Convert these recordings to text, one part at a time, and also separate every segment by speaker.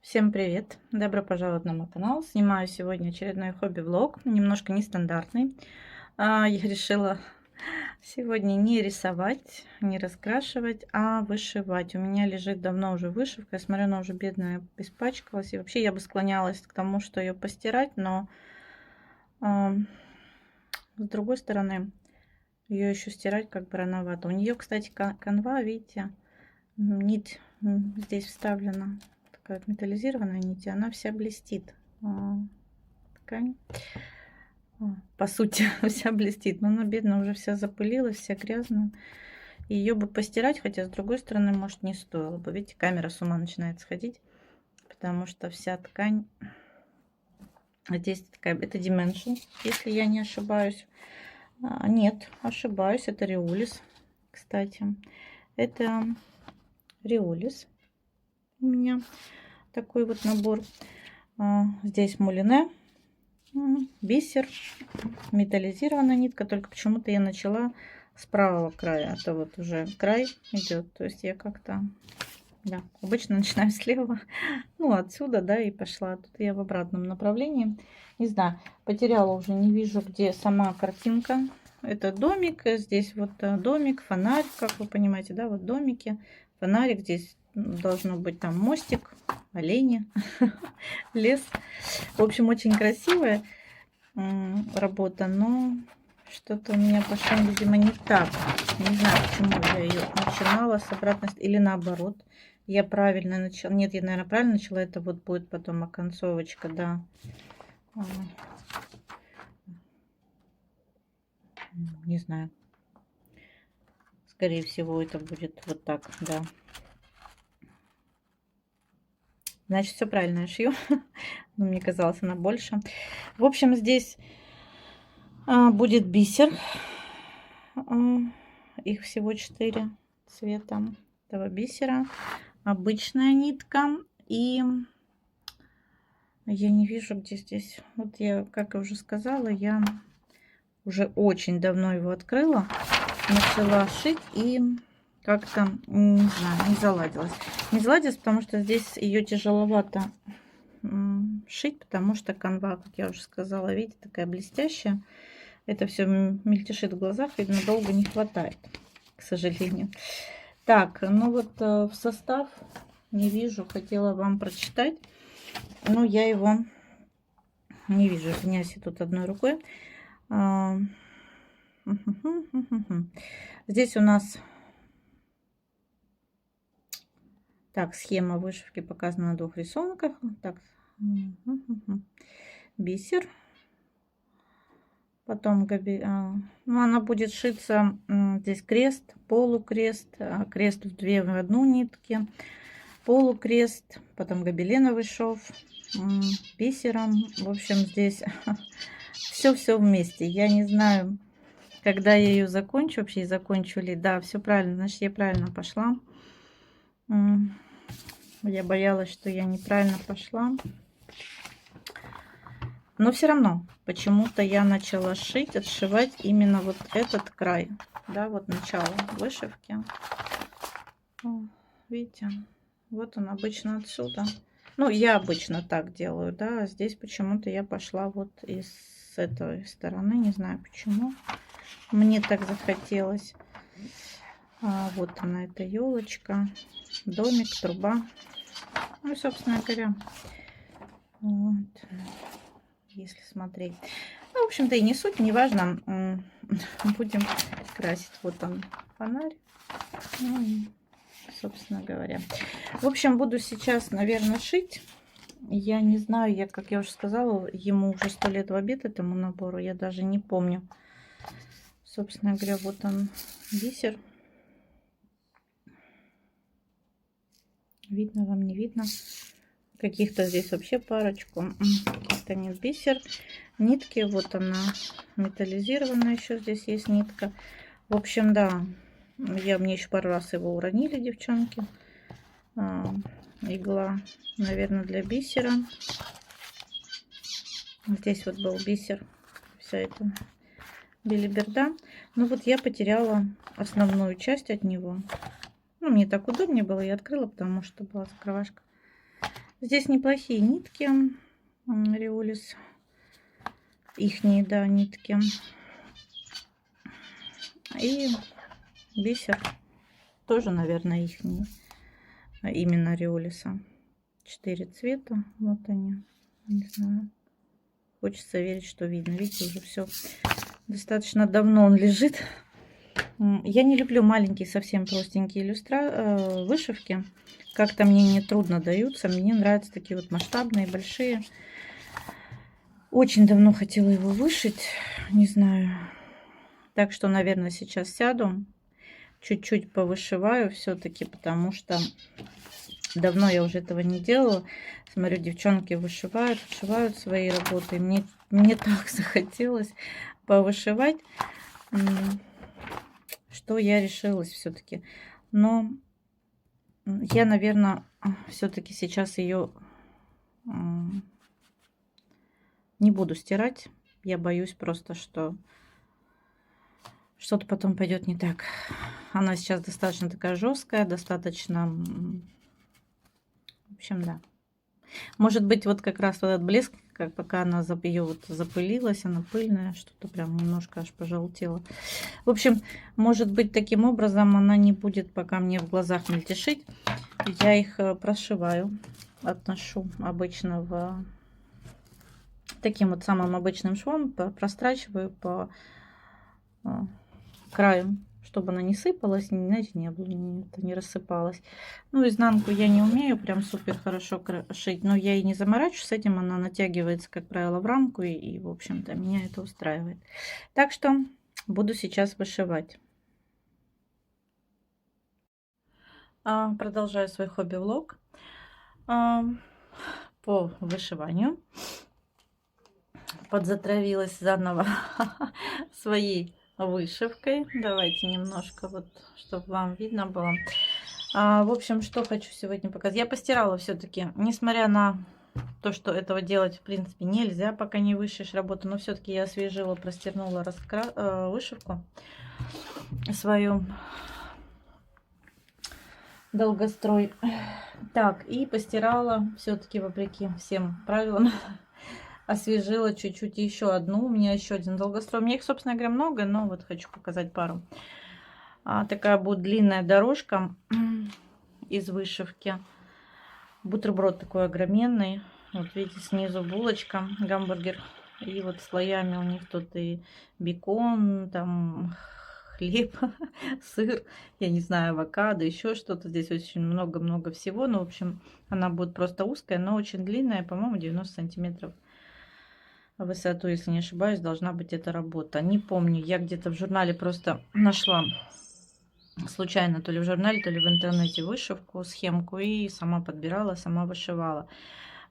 Speaker 1: Всем привет! Добро пожаловать на мой канал. Снимаю сегодня очередной хобби-влог, немножко нестандартный. Я решила сегодня не рисовать, не раскрашивать, а вышивать. У меня лежит давно уже вышивка. Я смотрю, она уже бедная испачкалась. И вообще я бы склонялась к тому, что ее постирать, но а, с другой стороны, ее еще стирать как бы рановато. У нее, кстати, канва, видите, нить здесь вставлена. Такая вот металлизированная нить, и она вся блестит. Ткань, по сути, вся блестит. Но она, бедная, уже вся запылилась, вся грязная. Ее бы постирать, хотя, с другой стороны, может, не стоило бы. Видите, камера с ума начинает сходить, потому что вся ткань... Здесь такая, это Dimension, если я не ошибаюсь. Нет, ошибаюсь, это Риолис, кстати. Это Риолис у меня такой вот набор. Здесь мулине, бисер, металлизированная нитка, только почему-то я начала с правого края. Это вот уже край идет, то есть я как-то, да, обычно начинаю слева, ну отсюда, да, и пошла. Тут я в обратном направлении. Не знаю, потеряла уже, не вижу, где сама картинка. Это домик, здесь вот домик, фонарь, как вы понимаете, да, вот домики, фонарик, здесь должно быть там мостик, олени, лес. В общем, очень красивая работа, но что-то у меня пошло, видимо, не так. Не знаю, почему я ее начинала с обратной, или наоборот. Я правильно начала. Нет, я, наверное, правильно начала. Это вот будет потом оконцовочка, да. Не знаю. Скорее всего, это будет вот так, да. Значит, все правильно я шью. Но мне казалось, она больше. В общем, здесь будет бисер. Их всего 4 цвета этого бисера. Обычная нитка. И я не вижу, где здесь. Вот я, как я уже сказала, я уже очень давно его открыла. Начала шить и как-то, не знаю, не заладилась. Не заладилась, потому что здесь ее тяжеловато шить, потому что канва, как я уже сказала, видите, такая блестящая. Это все мельтешит в глазах, видно, долго не хватает, к сожалению. Так, ну вот в состав не вижу, хотела вам прочитать, но я его не вижу. Извиняюсь, тут одной рукой. Здесь у нас так, схема вышивки показана на 2 рисунках. Так, бисер. Потом ну, она будет шиться, здесь крест, полукрест, крест в 2 в 1 нитке, полукрест, потом гобеленовый шов, бисером. В общем, здесь все вместе. Я не знаю, когда я ее закончу, вообще и закончу ли. Да, все правильно, значит, я правильно пошла. Я боялась, что я неправильно пошла. Но все равно, почему-то я начала шить, отшивать именно вот этот край. Да, вот начало вышивки. Видите, вот он обычно отсюда. Ну, я обычно так делаю, да. А здесь почему-то я пошла вот из этой стороны. Не знаю почему. Мне так захотелось. Вот она, эта елочка, домик, труба. Ну, собственно говоря, вот, если смотреть. Ну, в общем-то, и не суть, не важно. Будем красить. Вот он, фонарь. Ну, и, собственно говоря. В общем, буду сейчас, наверное, шить. Я не знаю, как я уже сказала, ему уже 100 лет в обед, этому набору. Я даже не помню. Собственно говоря, вот он, бисер. Видно вам, не видно? Каких-то здесь вообще парочку. Это нет, бисер. Нитки, вот она, металлизированная еще здесь есть нитка. В общем, да, мне еще пару раз его уронили, девчонки. Игла, наверное, для бисера. Здесь вот был бисер. Вся эта белиберда. Ну вот я потеряла основную часть от него. Ну, мне так удобнее было, я открыла, потому что была закрывашка. Здесь неплохие нитки. Риолис. Ихние, да, нитки. И бисер. Тоже, наверное, ихний. Именно Риолиса. 4 цвета. Вот они. Не знаю. Хочется верить, что видно. Видите, уже все достаточно давно он лежит. Я не люблю маленькие, совсем простенькие вышивки. Как-то мне не трудно даются. Мне нравятся такие вот масштабные, большие. Очень давно хотела его вышить. Не знаю. Так что, наверное, сейчас сяду. Чуть-чуть повышиваю все-таки, потому что давно я уже этого не делала. Смотрю, девчонки вышивают свои работы. Мне так захотелось повышивать, что я решилась все-таки. Но я, наверное, все-таки сейчас ее не буду стирать. Я боюсь просто, что что-то потом пойдет не так. Она сейчас достаточно такая жесткая, достаточно... В общем, да. Может быть, вот как раз вот этот блеск, как пока она ее вот запылилась, она пыльная, что-то прям немножко аж пожелтело. В общем, может быть, таким образом она не будет пока мне в глазах мельтешить. Я их прошиваю, отношу обычно в таким вот самым обычным швом, прострачиваю по краю, чтобы она не сыпалась, знаете, не рассыпалась. Ну, изнанку я не умею прям супер хорошо шить, но я и не заморачиваюсь с этим, она натягивается, как правило, в рамку, и в общем-то, меня это устраивает. Так что буду сейчас вышивать. Продолжаю свой хобби-влог по вышиванию. Подзатравилась заново своей вышивкой. Давайте немножко, вот, чтобы вам видно было. В общем, что хочу сегодня показать. Я постирала все-таки, несмотря на то, что этого делать, в принципе, нельзя, пока не вышьешь работу, но все-таки я освежила, простернула вышивку свою. Долгострой. Так, и постирала все-таки, вопреки всем правилам, освежила чуть-чуть еще одну. У меня еще один долгострой. У меня их, собственно говоря, много, но вот хочу показать пару. Такая будет длинная дорожка из вышивки. Бутерброд такой огроменный. Вот видите, снизу булочка, гамбургер. И вот слоями у них тут и бекон, там хлеб, сыр, я не знаю, авокадо, еще что-то. Здесь очень много-много всего. Ну, в общем, она будет просто узкая, но очень длинная, по-моему, 90 сантиметров в высоту, если не ошибаюсь, должна быть эта работа. Не помню, я где-то в журнале просто нашла случайно, то ли в журнале, то ли в интернете вышивку, схемку, и сама подбирала, сама вышивала.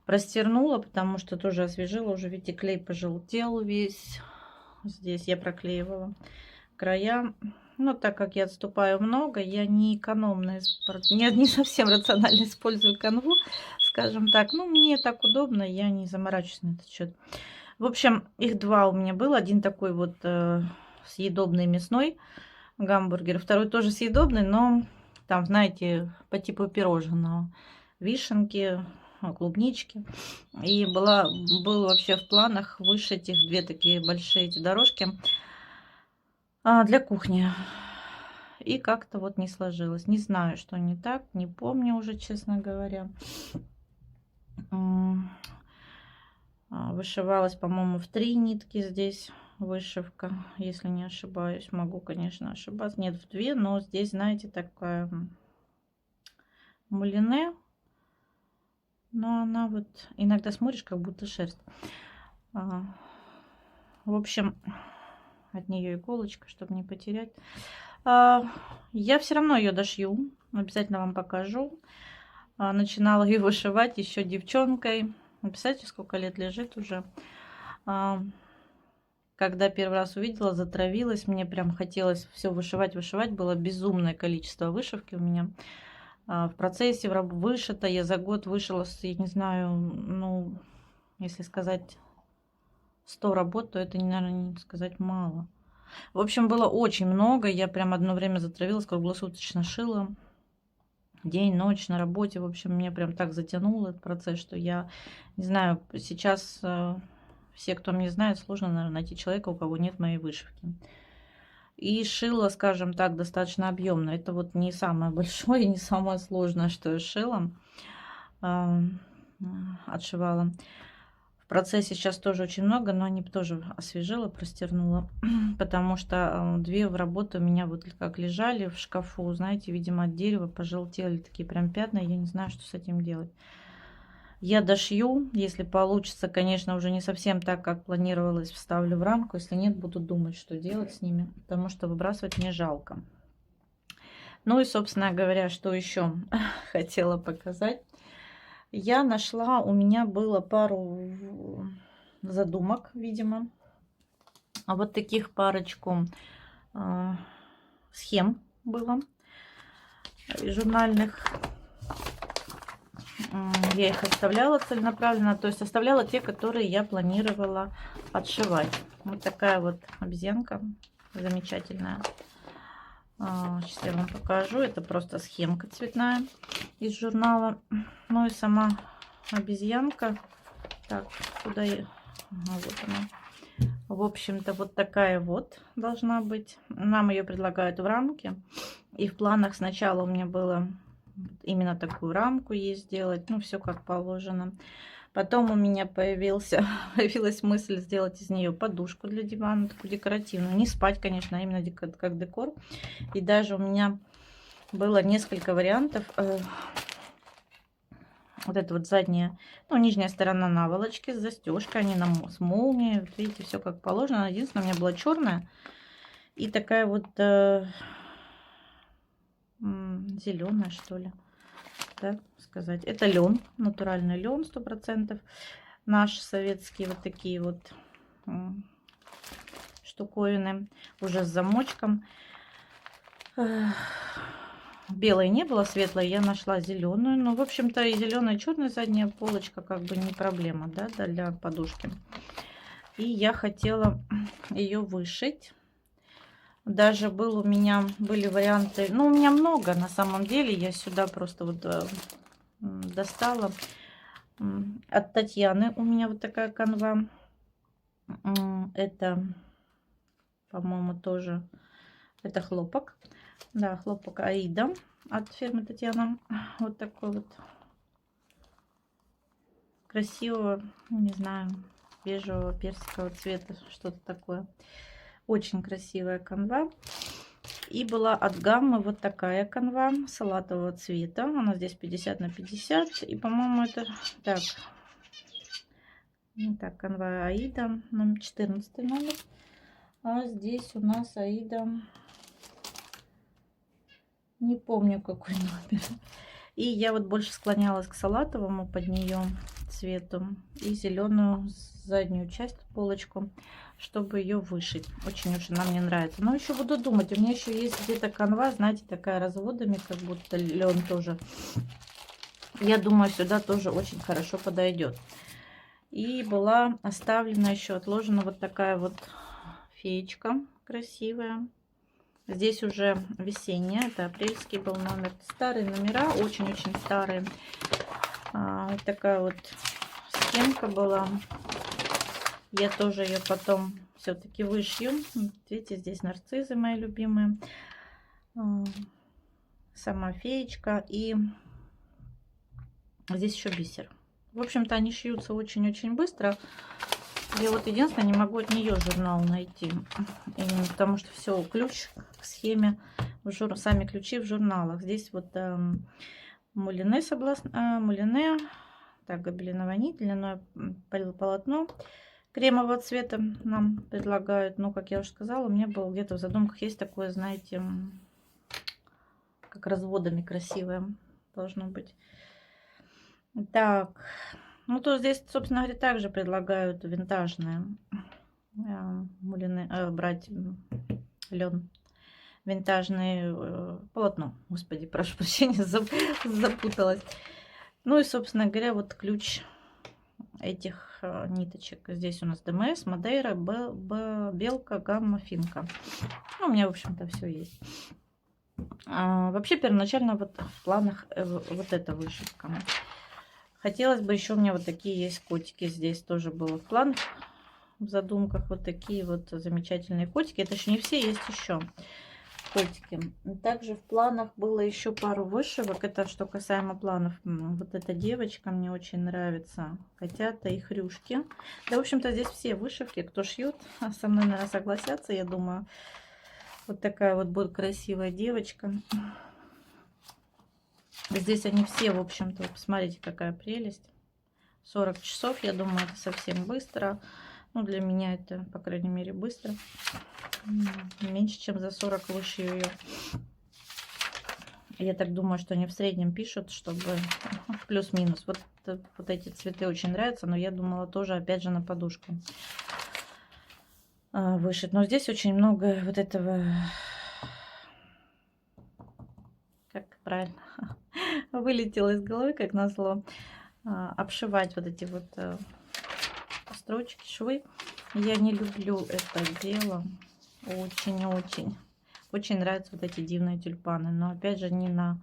Speaker 1: Простернула, потому что тоже освежила, уже видите, клей пожелтел весь. Здесь я проклеивала края. Но так как я отступаю много, я не экономно, не совсем рационально использую канву, скажем так. Ну, мне так удобно, я не заморачиваюсь на этот счет. В общем, их два у меня было. Один такой вот съедобный мясной гамбургер, второй тоже съедобный, но там, знаете, по типу пирожного. Вишенки, клубнички. И был вообще в планах вышить их две такие большие эти дорожки для кухни. И как-то вот не сложилось. Не знаю, что не так, не помню уже, честно говоря. Вышивалась, по-моему, в 3 нитки здесь вышивка, если не ошибаюсь. Могу, конечно, ошибаться. Нет, в 2, но здесь, знаете, такая мулине. Но она вот иногда смотришь, как будто шерсть. В общем, от нее иголочка, чтобы не потерять. Я все равно ее дошью. Обязательно вам покажу. Начинала ее вышивать еще девчонкой. Представляете, сколько лет лежит уже. Когда первый раз увидела, затравилась. Мне прям хотелось все вышивать. Было безумное количество вышивки у меня. В процессе вышито. Я за год вышила, я не знаю, ну, если сказать 100 работ, то это, наверное, не сказать мало. В общем, было очень много. Я прям одно время затравилась, круглосуточно шила. день, ночь на работе. В общем, мне прям так затянуло этот процесс, что я не знаю, сейчас все, кто меня знает, сложно, наверное, найти человека, у кого нет моей вышивки. И шила, скажем так, достаточно объемно. Это вот не самое большое, не самое сложное, что я шила, а, отшивала. В процессе сейчас тоже очень много, но они тоже освежила, простернула, потому что две в работу у меня вот как лежали в шкафу, знаете, видимо, от дерева пожелтели такие прям пятна, я не знаю, что с этим делать. Я дошью, если получится, конечно, уже не совсем так, как планировалось, вставлю в рамку. Если нет, буду думать, что делать с ними, потому что выбрасывать мне жалко. Ну и, собственно говоря, что еще хотела показать. Я нашла, у меня было пару задумок, видимо. А вот таких парочку схем было журнальных. Я их оставляла целенаправленно, то есть оставляла те, которые я планировала отшивать. Вот такая вот обезьянка замечательная. Сейчас я вам покажу. Это просто схемка цветная из журнала. Ну и сама обезьянка. Так, куда я... вот она. В общем-то, вот такая вот должна быть. Нам ее предлагают в рамке. И в планах сначала у меня было именно такую рамку ей сделать. Ну, все как положено. Потом у меня появилась мысль сделать из нее подушку для дивана, такую декоративную. Не спать, конечно, а именно как декор. И даже у меня было несколько вариантов. Вот это вот задняя, ну, нижняя сторона наволочки с застежкой, они с молнией. Вот видите, все как положено. Единственное, у меня была черная и такая вот зеленая, что ли, так сказать. Это лен, натуральный лен, 100%. Наш советский, вот такие вот штуковины, уже с замочком. Белой не было, светлой я нашла зеленую. Ну, в общем-то, и зеленая, и черная задняя полочка как бы не проблема, да, для подушки. И я хотела ее вышить. Даже были варианты, ну, у меня много на самом деле. Я сюда просто вот достала от Татьяны. У меня вот такая канва. Это, по-моему, тоже это хлопок. Да, хлопок Аида от фирмы Татьяна. Вот такой вот красивого, не знаю, бежевого, персикового цвета, что-то такое. Очень красивая канва. И была от гаммы вот такая канва салатового цвета. Она здесь 50 на 50. И, по-моему, это... Так, канва Аида, номер 14 номер. А здесь у нас Аида... Не помню, какой номер. И я вот больше склонялась к салатовому под нее цвету. И зеленую заднюю часть, полочку, чтобы ее вышить. Очень-очень она мне нравится. Но еще буду думать. У меня еще есть где-то канва, знаете, такая разводами, как будто лен тоже. Я думаю, сюда тоже очень хорошо подойдет. И была оставлена еще, отложена вот такая вот феечка красивая. Здесь уже весенняя, это апрельский был номер. Старые номера, очень-очень старые. Вот такая вот схемка была. Я тоже ее потом все-таки вышью. Видите, здесь нарцизы мои любимые. Сама феечка. И здесь еще бисер. В общем-то, они шьются очень-очень быстро. Я вот единственное не могу от нее журнал найти. Именно потому что все, ключ к схеме, сами ключи в журналах. Здесь вот мулине, мулине, так, гобеленовая нить, длинное полотно кремового цвета нам предлагают. Но, как я уже сказала, у меня было где-то в задумках есть такое, знаете, как разводами красивое должно быть. Так. Ну, то здесь, собственно говоря, также предлагают винтажные брать лен. Винтажное полотно. Господи, прошу прощения, запуталась. Ну и, собственно говоря, вот ключ этих ниточек. Здесь у нас ДМС, Мадейра, Белка, Гамма, Финка. Ну, у меня, в общем-то, все есть. Вообще первоначально вот в планах вот эта вышивка. Хотелось бы еще, у меня вот такие есть котики, здесь тоже было в планах, в задумках вот такие вот замечательные котики. Это еще не все, есть еще котики. Также в планах было еще пару вышивок. Это что касаемо планов. Вот эта девочка мне очень нравится. Котята и хрюшки. Да, в общем-то, здесь все вышивки, кто шьет, со мной, наверное, согласятся, я думаю. Вот такая вот будет красивая девочка. Здесь они все, в общем-то, посмотрите, какая прелесть. 40 часов, я думаю, это совсем быстро. Ну, для меня это, по крайней мере, быстро. Меньше, чем за 40 вышью ее. Я так думаю, что они в среднем пишут, чтобы плюс-минус. Вот эти цветы очень нравятся, но я думала тоже, опять же, на подушку вышить. Но здесь очень много вот этого... Как правильно? Вылетело из головы, как назло. Обшивать вот эти вот строчки, швы. Я не люблю это дело. Очень-очень. Очень нравятся вот эти дивные тюльпаны. Но опять же не на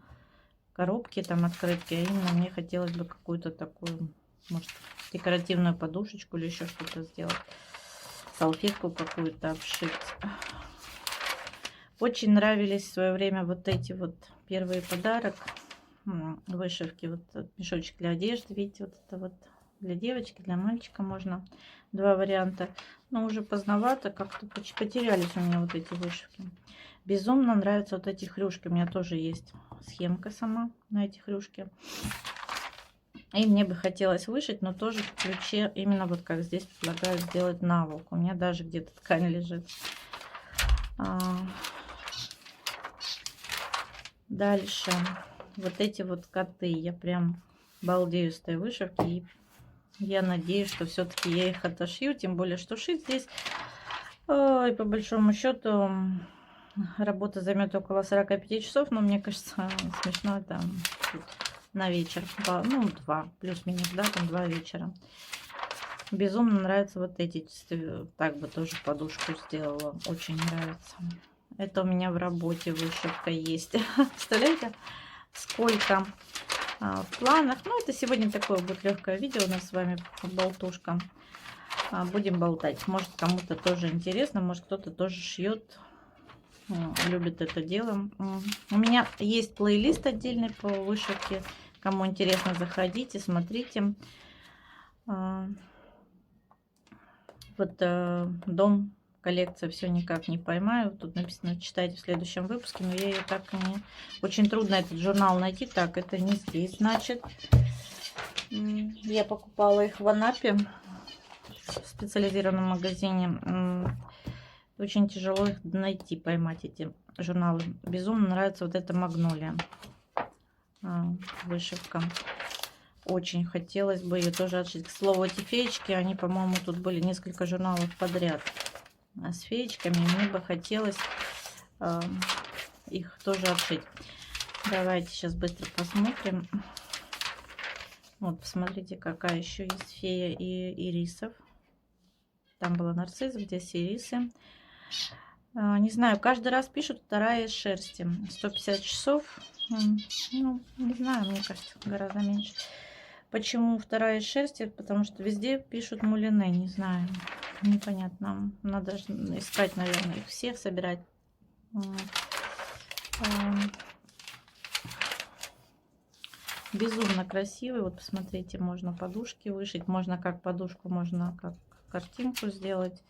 Speaker 1: коробке там открытки, а именно мне хотелось бы какую-то такую, может, декоративную подушечку или еще что-то сделать. Салфетку какую-то обшить. Очень нравились в свое время вот эти вот первые подарок. Вышивки. Вот мешочек для одежды. Видите, вот это вот для девочки, для мальчика можно. Два варианта. Но уже поздновато. Как-то потерялись у меня вот эти вышивки. Безумно нравятся вот эти хрюшки. У меня тоже есть схемка сама на эти хрюшки. И мне бы хотелось вышить, но тоже в ключе, именно вот как здесь предлагают сделать наволоку. У меня даже где-то ткань лежит. Дальше. Вот эти вот коты. Я прям балдею с этой вышивки. И я надеюсь, что все-таки я их отошью. Тем более, что шить здесь, ой, по большому счету, работа займет около 45 часов. Но мне кажется, смешно это на вечер. Ну, 2 плюс-минус, да, там 2 вечера. Безумно нравятся вот эти. Так бы тоже подушку сделала. Очень нравится. Это у меня в работе вышивка есть. Представляете, сколько в планах. Ну, это сегодня такое будет легкое видео у нас с вами, болтушка. Будем болтать. Может, кому-то тоже интересно, может, кто-то тоже шьет, любит это дело. У меня есть плейлист отдельный по вышивке. Кому интересно, заходите, смотрите. Вот дом, коллекция, все никак не поймаю. Тут написано, читайте в следующем выпуске, но я ее так и не... Очень трудно этот журнал найти. Так, это не здесь, значит. Я покупала их в Анапе, в специализированном магазине. Очень тяжело их найти, поймать эти журналы. Безумно нравится вот эта магнолия. Вышивка. Очень хотелось бы ее тоже отшить. К слову, эти феечки, они, по-моему, тут были несколько журналов подряд с феечками. Мне бы хотелось их тоже отшить. Давайте сейчас быстро посмотрим. Вот, посмотрите, какая еще есть фея и ирисов. Там была нарцисс, здесь ирисы. Не знаю, каждый раз пишут вторая из шерсти. 150 часов. Ну, не знаю, мне кажется, гораздо меньше. Почему вторая из шерсти? Потому что везде пишут мулине. Не знаю, непонятно. Надо искать, наверное, их всех, собирать. Безумно красивый. Вот посмотрите, можно подушки вышить. Можно как подушку, можно как картинку сделать.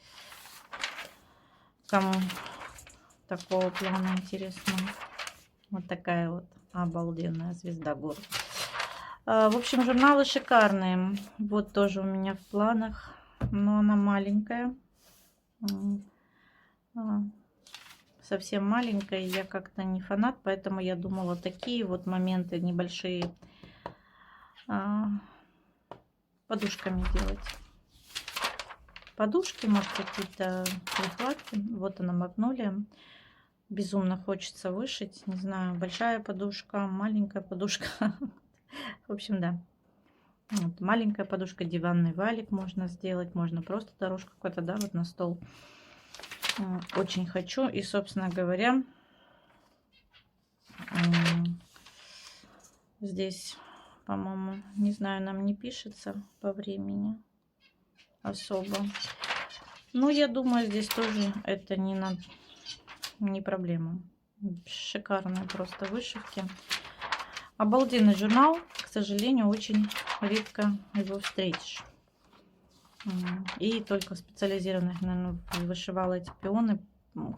Speaker 1: Кому такого плана интересно. Вот такая вот обалденная звезда гор. В общем, журналы шикарные. Вот тоже у меня в планах. Но она маленькая. Совсем маленькая. Я как-то не фанат, поэтому я думала такие вот моменты небольшие подушками делать. Подушки, может, какие-то прихватки. Вот она, магнолия. Безумно хочется вышить. Не знаю, большая подушка, маленькая подушка. В общем, да. Вот, маленькая подушка, диванный валик можно сделать. Можно просто дорожку какую-то, да, вот на стол. Очень хочу. И, собственно говоря, Здесь, по-моему, не знаю, нам не пишется по времени особо. Ну, я думаю, здесь тоже это не проблема. Шикарные просто вышивки. Обалденный журнал. К сожалению, очень редко его встретишь. И только в специализированных, наверное, вышивала эти пионы.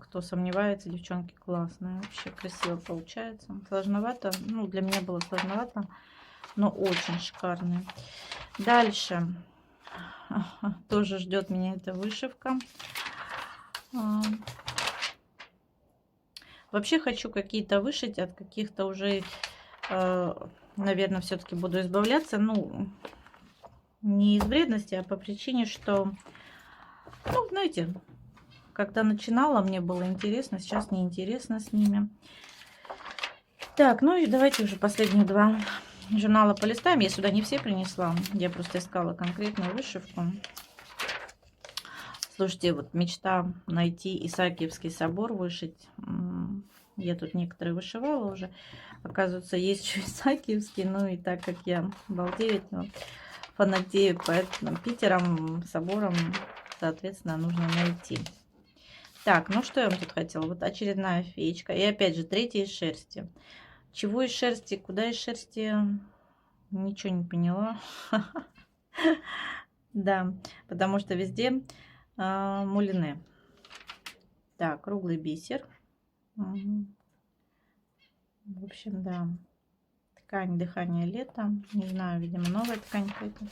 Speaker 1: Кто сомневается, девчонки, классные. Вообще красиво получается. Сложновато. Ну, для меня было сложновато, но очень шикарные. Дальше. Тоже ждет меня эта вышивка. Вообще хочу какие-то вышить, от каких-то уже, наверное, все-таки буду избавляться. Ну, не из вредности, а по причине, что, ну, знаете, когда начинала, мне было интересно, сейчас неинтересно с ними. Так, ну и давайте уже последние два журнала полистаем. Я сюда не все принесла, я просто искала конкретную вышивку. Слушайте, вот мечта найти Исаакиевский собор, вышить. Я тут некоторые вышивала уже. Оказывается, есть еще Исаакиевский. Ну и так как я балдею, фанатею, поэтому Питером, собором, соответственно, нужно найти. Так, ну что я вам тут хотела? Вот очередная феечка. И опять же, третья из шерсти. Чего из шерсти, куда из шерсти? Ничего не поняла. Да, потому что везде мулине. Так, круглый бисер. В общем, да. Ткань дыхание лета. Не знаю, видимо, новая ткань какая-то.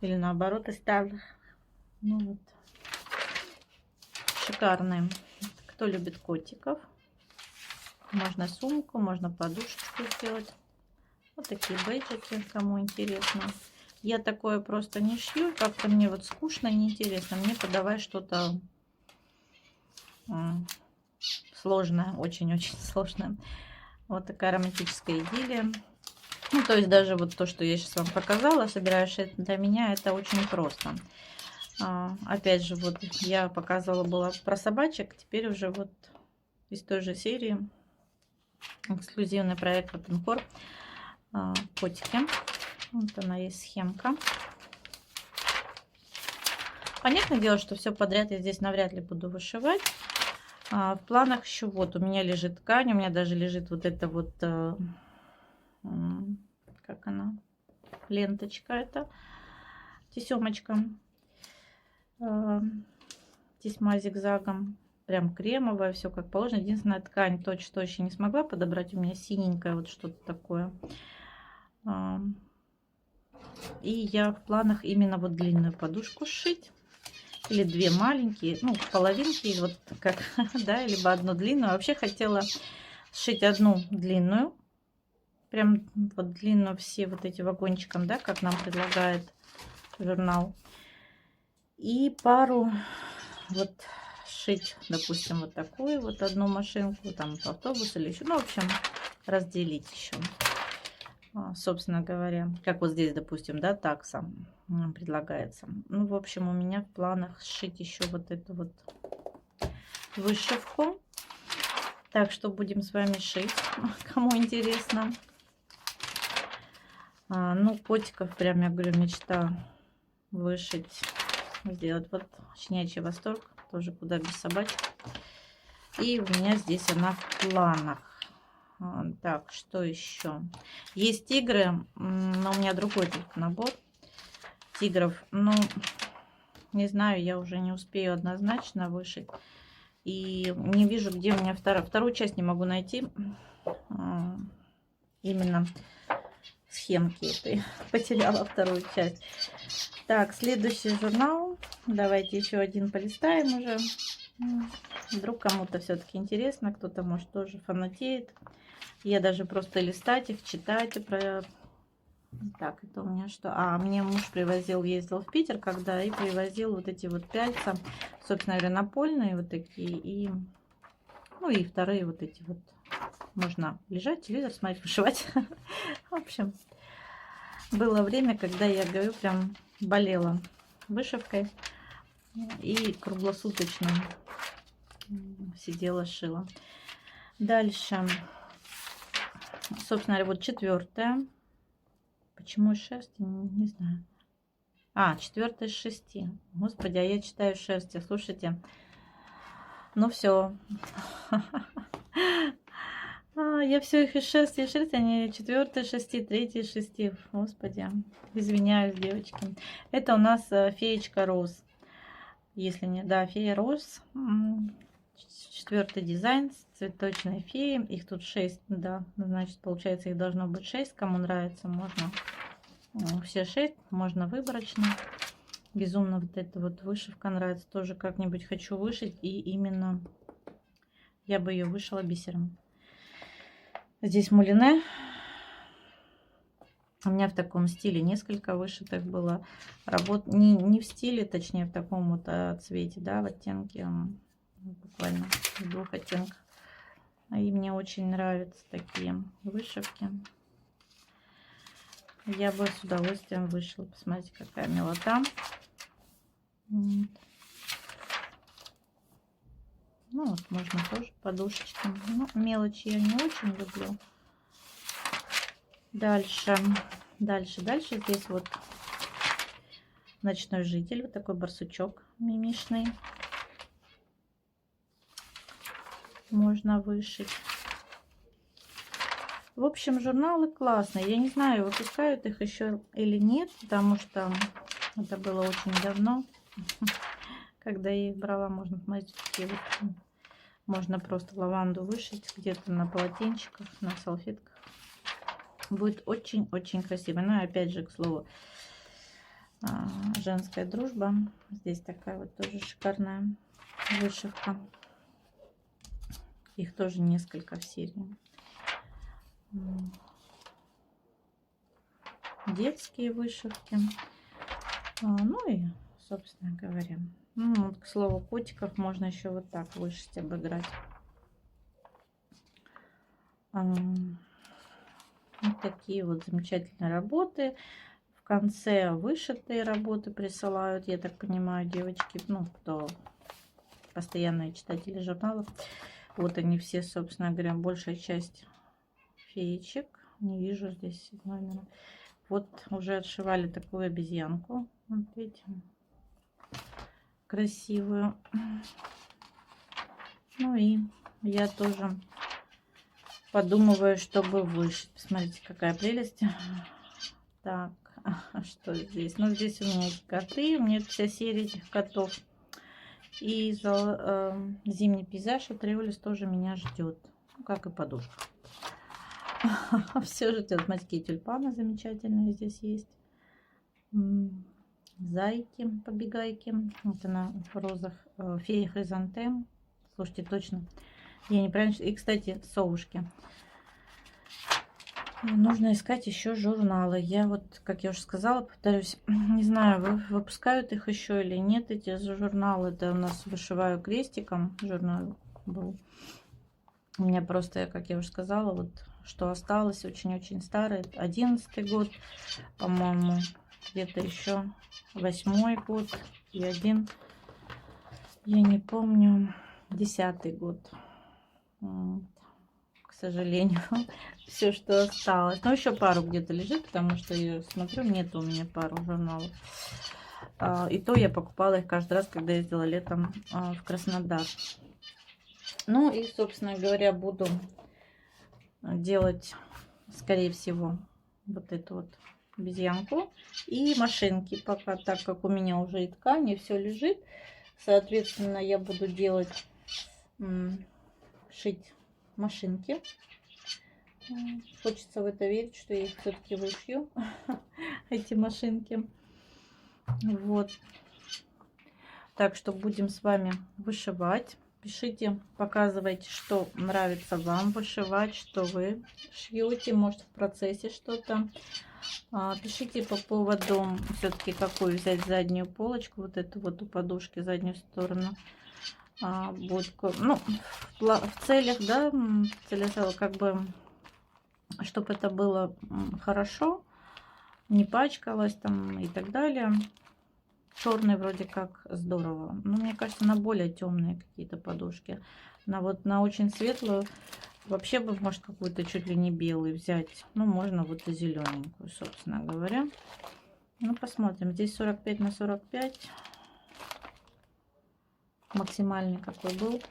Speaker 1: Или наоборот из старых. Ну вот. Шикарные. Кто любит котиков? Можно сумку, можно подушечку сделать. Вот такие бейджики, кому интересно. Я такое просто не шью. Как-то мне вот скучно, неинтересно. Мне подавай что-то сложное. Очень-очень сложное. Вот такая романтическая идиллия. Ну, то есть даже вот то, что я сейчас вам показала, собираю шить для меня, это очень просто. Опять же, вот я показывала было про собачек. Теперь уже вот из той же серии эксклюзивный проект Opencore. Котики. Вот она есть схемка. Понятное дело, что все подряд я здесь навряд ли буду вышивать. В планах еще вот у меня лежит ткань, у меня даже лежит вот эта вот, как она, ленточка, это тесемочка, тесьма зигзагом, прям кремовая, все как положено. Единственная ткань точно еще не смогла подобрать, у меня синенькая вот что-то такое. И я в планах именно вот длинную подушку сшить. Или две маленькие, ну, половинки, вот как, да, либо одну длинную. Вообще хотела сшить одну длинную. Прям вот длинную все вот эти вагончиком, да, как нам предлагает журнал. И пару вот сшить, допустим, вот такую вот одну машинку, там автобус или еще, ну, в общем, разделить еще. Собственно говоря, как вот здесь, допустим, да, такса предлагается. Ну, в общем, у меня в планах сшить еще вот эту вот вышивку. Так что будем с вами шить, кому интересно. Ну, котиков прям, я говорю, мечта вышить, сделать вот щенячий восторг, тоже куда без собачек. И у меня здесь она в планах. Так, что еще? Есть тигры, но у меня другой только набор тигров. Ну, не знаю, я уже не успею однозначно вышить. И не вижу, где у меня вторую часть не могу найти. Именно схемки этой. Потеряла вторую часть. Так, следующий журнал. Давайте еще один полистаем уже. Вдруг кому-то все-таки интересно, кто-то, может, тоже фанатеет. Я даже просто листать их, читать. Так, это у меня что? Мне муж привозил, ездил в Питер, когда и привозил вот эти вот пяльца, собственно говоря, напольные вот такие. И, ну и вторые вот эти вот. Можно лежать, телевизор смотреть, вышивать. В общем, было время, когда я, говорю, прям болела вышивкой. И круглосуточно сидела, шила. Дальше. Собственно говоря, вот 4. Почему 6? Не знаю. 4 из 6. Господи, а я читаю 6. Слушайте. Ну все. Я все их из 6 и 6, они 4, 6, 3, 6. Господи, извиняюсь, девочки. Это у нас феечка Роз. Если не, да, фея Роз. 4 дизайн, цветочные феи. Их тут 6, да. Значит, получается, их должно быть 6. Кому нравится, можно все 6. Можно выборочно. Безумно вот эта вот вышивка нравится. Тоже как-нибудь хочу вышить. И именно я бы ее вышила бисером. Здесь мулине. У меня в таком стиле несколько вышитых было работ. Не в стиле, точнее, в таком вот цвете, да, в оттенке. Буквально в 2 оттенках. И мне очень нравятся такие вышивки. Я бы с удовольствием вышила. Посмотрите, какая милота. Вот. Ну, вот можно тоже подушечки. Ну, мелочи я не очень люблю. Дальше. Здесь вот ночной житель. Вот такой барсучок мимишный. Можно вышить. В общем, журналы классные. Я не знаю, выпускают их еще или нет, потому что это было очень давно. Когда я их брала, можно смотреть, такие вот. Можно просто лаванду вышить где-то на полотенчиках, на салфетках. Будет очень-очень красиво. Ну и опять же, к слову, женская дружба. Здесь такая вот тоже шикарная вышивка. Их тоже несколько в серии. Детские вышивки. Ну и, собственно говоря, вот, к слову, котиков можно еще вот так вышить, обыграть. Вот такие вот замечательные работы. В конце вышитые работы присылают, я так понимаю, девочки, ну, кто постоянные читатели журналов. Вот они все, собственно говоря, большая часть феечек. Не вижу здесь номера. Вот уже отшивали такую обезьянку. Вот видите, красивую. Ну и я тоже подумываю, чтобы вышить. Посмотрите, какая прелесть. Так, что здесь? Ну, здесь у меня эти коты. У меня вся серия этих котов. И зимний пейзаж от Риолис тоже меня ждет. Ну, как и подушка. Все ждет. Смотрите, какие тюльпаны замечательные здесь есть. Зайки, побегайки. Вот она в розах. Фея хризантем. Слушайте, точно. Я неправильно. И, кстати, совушки. Нужно искать еще журналы. Я вот, как я уже сказала, повторюсь, не знаю, выпускают их еще или нет, эти журналы. Это у нас вышиваю крестиком. Журнал был. У меня просто, как я уже сказала, вот что осталось, очень-очень старый. 11-й год, по-моему, где-то еще 8-й год и один, я не помню, 10-й год. К сожалению, все, что осталось. Но еще пару где-то лежит, потому что я смотрю, нет у меня пару журналов. И то я покупала их каждый раз, когда ездила летом в Краснодар. Ну и, собственно говоря, буду делать, скорее всего, вот эту вот обезьянку и машинки пока, так как у меня уже и ткани, все лежит. Соответственно, я буду делать, шить машинки. Хочется в это верить, что я их все-таки вышью, эти машинки. Вот. Так что будем с вами вышивать. Пишите, показывайте, что нравится вам вышивать, что вы шьете, может в процессе что-то. Пишите по поводу все-таки, какую взять заднюю полочку, вот эту вот у подушки, заднюю сторону. Будет, ну, в целях, да, в целях, как бы, чтобы это было хорошо, не пачкалось там и так далее. Черный вроде как здорово, но мне кажется, на более темные какие-то подушки. На вот на очень светлую Вообще бы, может, какую-то чуть ли не белый взять. Ну, можно вот и зелененькую, собственно говоря. Ну, посмотрим. Здесь 45 на 45. Максимальный какой был.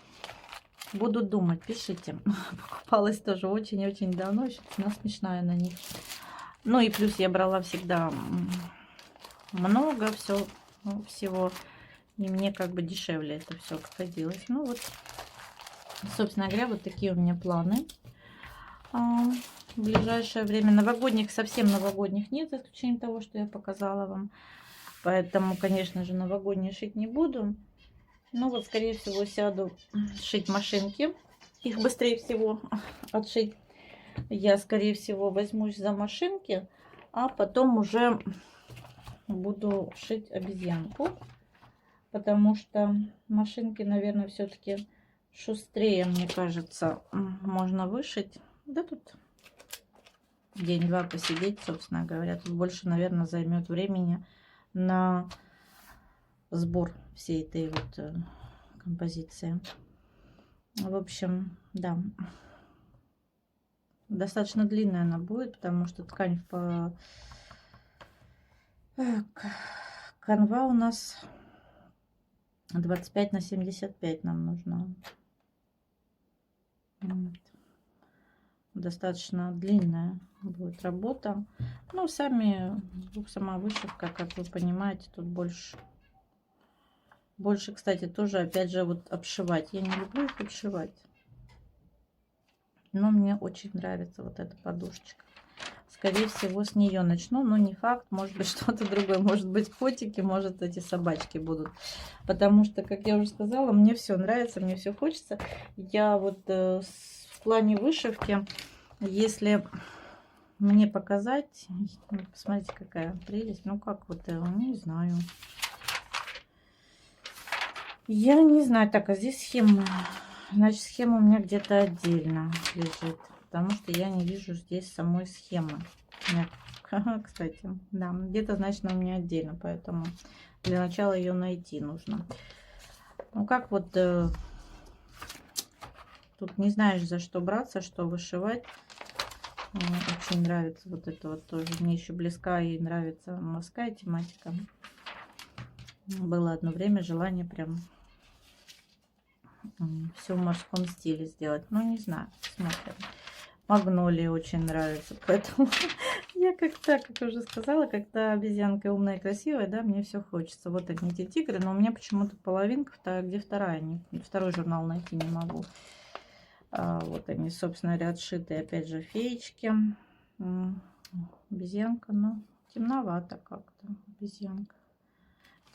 Speaker 1: Буду думать, пишите. Покупалась тоже очень-очень давно. Еще цена смешная на них. Ну и плюс я брала всегда много всего. И мне как бы дешевле это все обходилось. Ну вот, собственно говоря, вот такие у меня планы. В ближайшее время новогодних, совсем новогодних нет, за исключением того, что я показала вам. Поэтому, конечно же, новогодние шить не буду. Ну вот, скорее всего, сяду шить машинки. Их быстрее всего отшить. Я, скорее всего, возьмусь за машинки, а потом уже буду шить обезьянку. Потому что машинки, наверное, все-таки шустрее, мне кажется, можно вышить. Да тут день-два посидеть, собственно говоря. Тут больше, наверное, займет времени на сбор всей этой вот композиции. В общем, да. Достаточно длинная она будет, потому что ткань по... Канва у нас 25 на 75 нам нужна. Вот. Достаточно длинная будет работа. Ну, сама вышивка, как вы понимаете, тут больше. Больше, кстати, тоже, опять же, вот обшивать. Я не люблю их обшивать. Но мне очень нравится вот эта подушечка. Скорее всего, с нее начну, но не факт. Может быть, что-то другое. Может быть, котики, может, эти собачки будут. Потому что, как я уже сказала, мне все нравится, мне все хочется. Я вот в плане вышивки, если мне показать... Посмотрите, какая прелесть. Ну, как вот, не знаю. Я не знаю. Так, а здесь схема. Значит, схема у меня где-то отдельно лежит. Потому что я не вижу здесь самой схемы. Нет. Кстати, да, где-то, значит, она у меня отдельно. Поэтому для начала ее найти нужно. Ну, как вот... тут не знаешь, за что браться, что вышивать. Мне очень нравится вот это вот тоже. Мне еще близка и нравится морская тематика. Было одно время желание прям все в морском стиле сделать. Ну, не знаю, смотрим. Магнолии очень нравится. Поэтому я как-то, как уже сказала, когда обезьянка умная и красивая, да, мне все хочется. Вот они, эти тигры, но у меня почему-то половинка, где вторая? Второй журнал найти не могу. Вот они, собственно говоря, отшитые, опять же, феечки. Обезьянка, ну, темновато как-то обезьянка.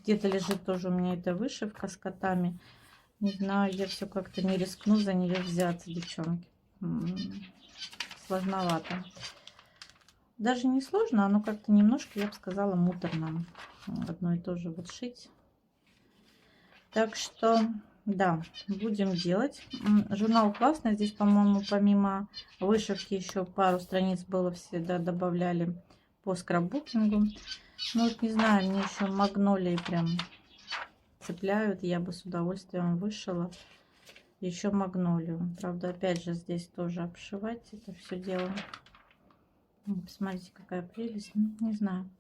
Speaker 1: Где-то лежит тоже у меня эта вышивка с котами. Не знаю, я все как-то не рискну за нее взяться, девчонки. Сложновато. Даже не сложно, оно как-то немножко, я бы сказала, муторно. Одно и то же вот шить. Так что, да, будем делать. Журнал классный. Здесь, по-моему, помимо вышивки еще пару страниц было, всегда добавляли по скраббукингу. Ну, вот не знаю, мне еще магнолии прям цепляют. Я бы с удовольствием вышила еще магнолию. Правда, опять же, здесь тоже обшивать это все дело. Посмотрите, какая прелесть. Ну, не знаю.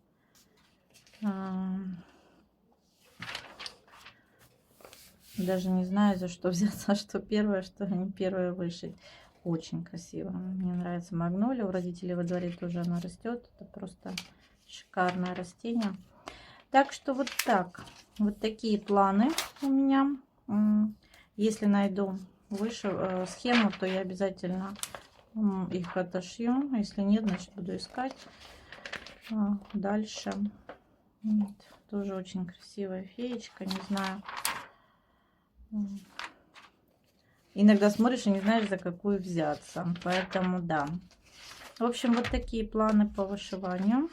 Speaker 1: Даже не знаю, за что взяться, что первое, что не первое вышить. Очень красиво. Мне нравится магнолия. У родителей во дворе тоже она растет. Это просто шикарное растение. Так что вот так. Вот такие планы у меня. Если найду схему, то я обязательно их отошью. Если нет, значит буду искать. Дальше. Вот. Тоже очень красивая феечка. Не знаю. Иногда смотришь и не знаешь, за какую взяться. Поэтому да. В общем, вот такие планы по вышиванию.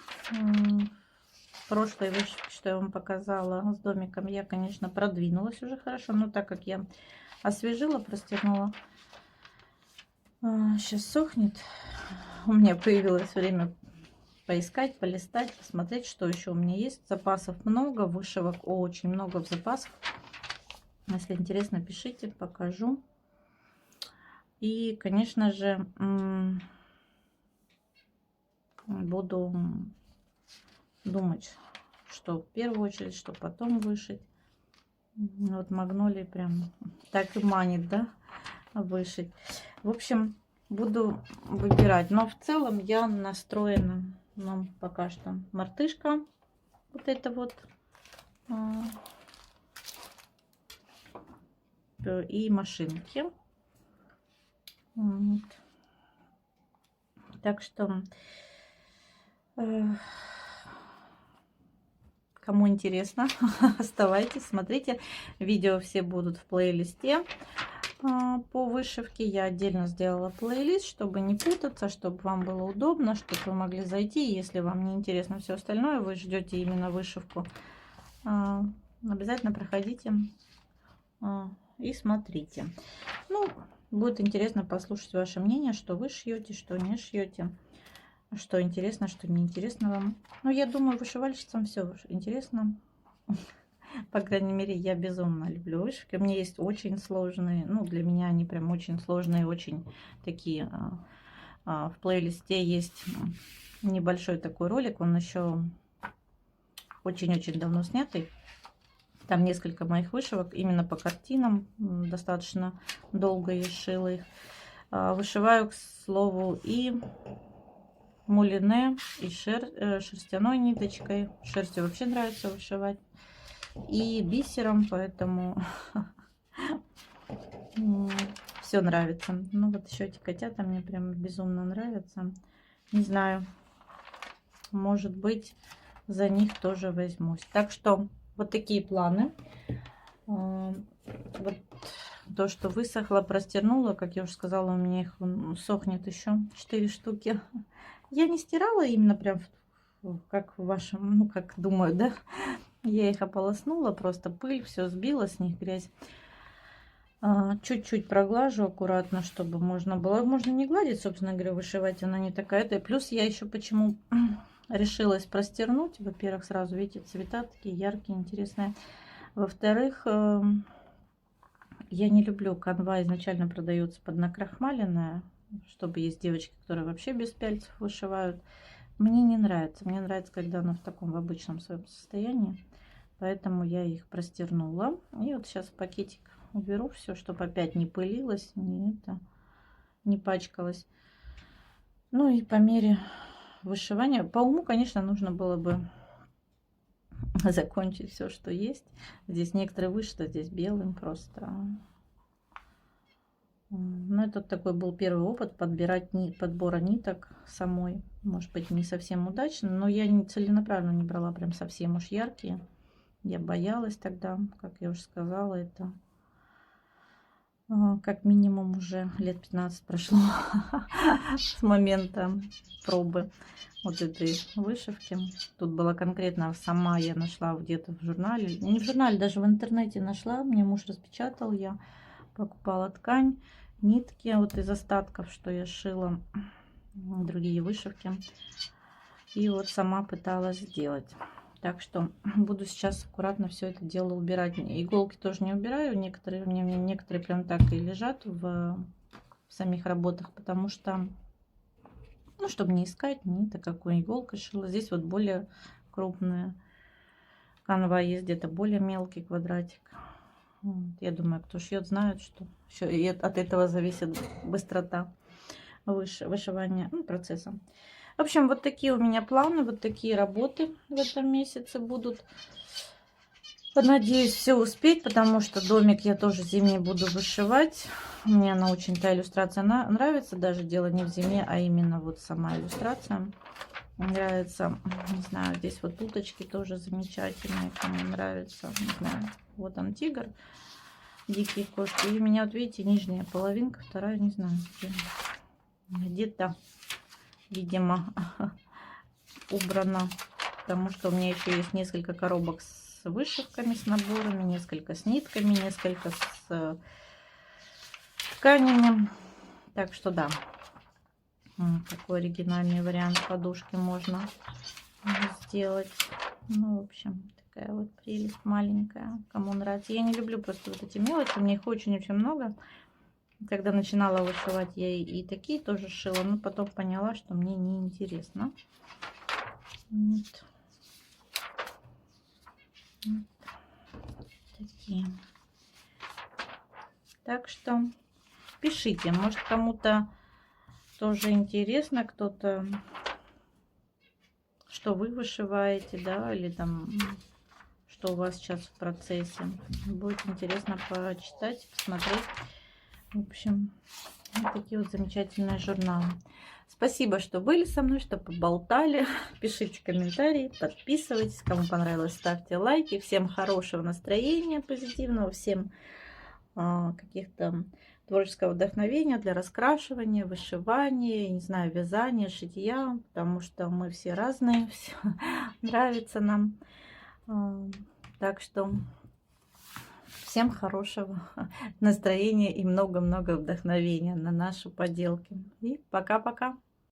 Speaker 1: Прошлой вышивки, что я вам показала с домиком, я, конечно, продвинулась уже хорошо. Но так как я освежила, простернула. Сейчас сохнет. У меня появилось время поискать, полистать, посмотреть, что еще у меня есть. Запасов много, вышивок очень много в запасах. Если интересно, пишите, покажу. И, конечно же, буду думать, что в первую очередь, что потом вышить. Вот магнолии прям так и манит, да, вышить. В общем, буду выбирать. Но в целом я настроена. Нам пока что мартышка. Вот это вот. И машинки. Вот. Так что кому интересно, оставайтесь, смотрите. Видео все будут в плейлисте по вышивке. Я отдельно сделала плейлист, чтобы не путаться, чтобы вам было удобно, чтобы вы могли зайти. Если вам не интересно все остальное, вы ждете именно вышивку, обязательно проходите и смотрите. Ну, будет интересно послушать ваше мнение, что вы шьете, что не шьете, что интересно, что не интересно вам. Но я думаю, вышивальщицам все интересно. По крайней мере, я безумно люблю вышивки. У меня есть очень сложные, ну, для меня они прям очень сложные, очень такие. В плейлисте есть небольшой такой ролик, он еще очень-очень давно снятый. Там несколько моих вышивок именно по картинам. Достаточно долго я шила их. Вышиваю, к слову, и мулине, и шерстяной ниточкой. Шерстью вообще нравится вышивать. И бисером, поэтому все нравится. Ну вот еще эти котята мне прям безумно нравятся. Не знаю, может быть, за них тоже возьмусь. Так что вот такие планы. Вот то, что высохло, простернула, как я уже сказала, у меня их сохнет еще 4 штуки. Я не стирала именно прям как в вашем, ну как думаю, да. Я их ополоснула, просто пыль, все сбила с них, грязь. Чуть-чуть проглажу аккуратно, чтобы можно было. Можно не гладить, собственно говоря, вышивать, она не такая. И плюс я еще почему решилась простернуть. Во-первых, сразу видите, цвета такие яркие, интересные. Во-вторых, я не люблю, канва изначально продается поднакрахмаленная, чтобы есть девочки, которые вообще без пяльцев вышивают. Мне не нравится. Мне нравится, когда она в таком в обычном своем состоянии. Поэтому я их простернула. И вот сейчас в пакетик уберу все, чтобы опять не пылилось, не пачкалось. Ну и по мере вышивания, по уму, конечно, нужно было бы закончить все, что есть. Здесь некоторые вышито, здесь белым просто. Но это такой был первый опыт подбора ниток самой. Может быть, не совсем удачно, но я целенаправленно не брала прям совсем уж яркие. Я боялась тогда, как я уже сказала, это как минимум уже лет 15 прошло с момента пробы вот этой вышивки. Тут была конкретно сама, я нашла где-то в журнале, не в журнале, даже в интернете нашла, мне муж распечатал, я покупала ткань, нитки вот из остатков, что я шила, другие вышивки, и вот сама пыталась сделать. Так что буду сейчас аккуратно все это дело убирать. Иголки тоже не убираю. Некоторые прям так и лежат в самих работах, потому что, ну, чтобы не искать ниток, какой иголкой шила. Здесь вот более крупная канва есть, где-то более мелкий квадратик. Вот. Я думаю, кто шьет, знает, что еще и от этого зависит быстрота вышивания, ну, процесса. В общем, вот такие у меня планы, вот такие работы в этом месяце будут. Надеюсь, все успеть, потому что домик я тоже зимний буду вышивать. Мне она очень, та иллюстрация нравится. Даже дело не в зиме, а именно вот сама иллюстрация нравится. Не знаю, здесь вот уточки тоже замечательные, кому нравится. Не знаю, вот он тигр, дикие кошки. И у меня, вот видите, нижняя половинка, вторая, не знаю, где-то, видимо, убрано, потому что у меня еще есть несколько коробок с вышивками, с наборами, несколько с нитками, несколько с тканями. Так что да, такой оригинальный вариант подушки можно сделать. Ну, в общем, такая вот прелесть маленькая, кому нравится. Я не люблю просто вот эти мелочи, у меня их очень-очень много. Когда начинала вышивать, я и такие тоже шила, но потом поняла, что мне не интересно. Вот. Вот такие. Так что пишите, может, кому-то тоже интересно, кто-то, что вы вышиваете, да, или там, что у вас сейчас в процессе. Будет интересно почитать, посмотреть. В общем, вот такие вот замечательные журналы. Спасибо, что были со мной, что поболтали. Пишите комментарии, подписывайтесь. Кому понравилось, ставьте лайки. Всем хорошего настроения, позитивного. Всем каких-то творческого вдохновения для раскрашивания, вышивания, не знаю, вязания, шитья, потому что мы все разные, все нравится нам. Так что всем хорошего настроения и много-много вдохновения на наши поделки. И пока-пока.